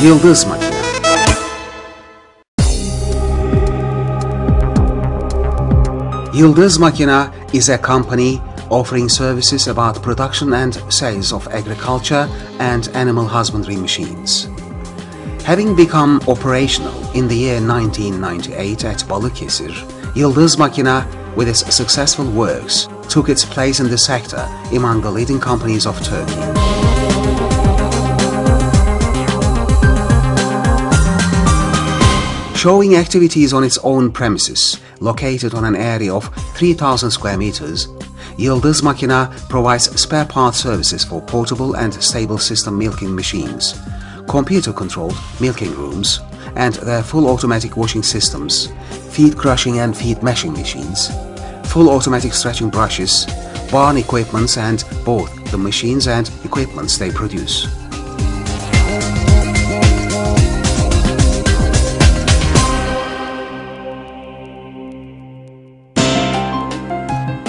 Yıldız Makina. Yıldız Makina is a company offering services about production and sales of agriculture and animal husbandry machines. Having become operational in the year 1998 at Balıkesir, Yıldız Makina, with its successful works, took its place in the sector among the leading companies of Turkey. Showing activities on its own premises, located on an area of 3,000 square meters, Yıldız Makina provides spare part services for portable and stable system milking machines, computer-controlled milking rooms, and their full automatic washing systems, feed crushing and feed meshing machines, full automatic stretching brushes, barn equipments, and both the machines and equipments they produce.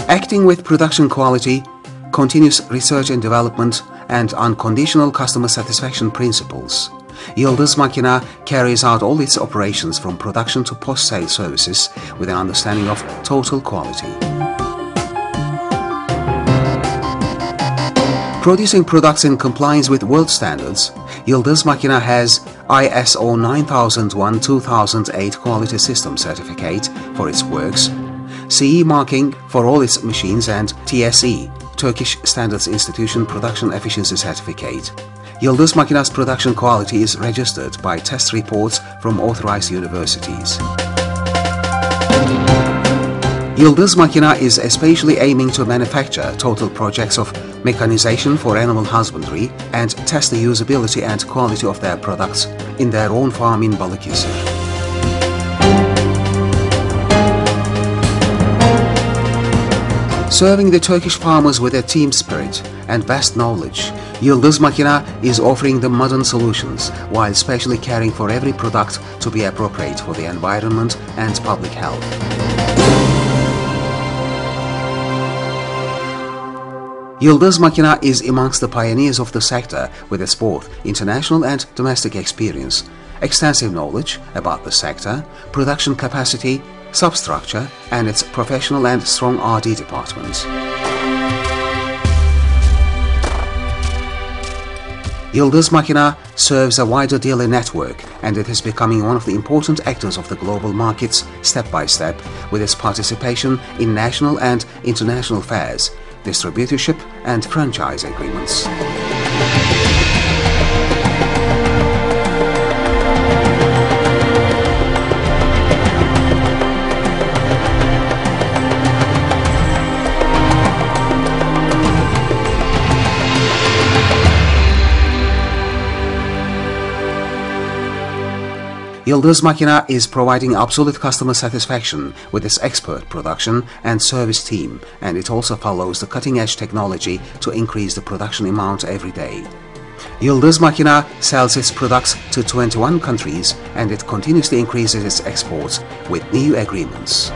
Acting with production quality, continuous research and development, and unconditional customer satisfaction principles, Yıldız Makina carries out all its operations from production to post-sale services with an understanding of total quality. Producing products in compliance with world standards, Yıldız Makina has ISO 9001-2008 Quality System Certificate for its works, CE marking for all its machines, and TSE, Turkish Standards Institution Production Efficiency Certificate. Yıldız Makina's production quality is registered by test reports from authorized universities. Yıldız Makina is especially aiming to manufacture total projects of mechanization for animal husbandry and test the usability and quality of their products in their own farm in Balıkesir. Serving the Turkish farmers with a team spirit and vast knowledge, Yıldız Makina is offering them modern solutions while specially caring for every product to be appropriate for the environment and public health. Yıldız Makina is amongst the pioneers of the sector with its both international and domestic experience, extensive knowledge about the sector, production capacity, substructure, and its professional and strong R&D departments. Yıldız Makina serves a wider dealer network, and it is becoming one of the important actors of the global markets step by step with its participation in national and international fairs, distributorship and franchise agreements. Yıldız Makina is providing absolute customer satisfaction with its expert production and service team, and it also follows the cutting-edge technology to increase the production amount every day. Yıldız Makina sells its products to 21 countries, and it continuously increases its exports with new agreements.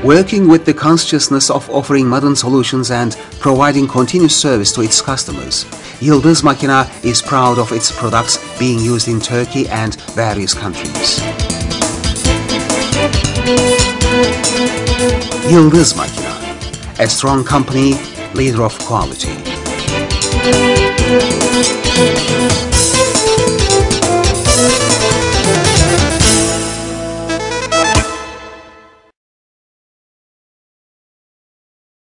Working with the consciousness of offering modern solutions and providing continuous service to its customers, Yıldız Makina is proud of its products being used in Turkey and various countries. Yıldız Makina, a strong company, leader of quality.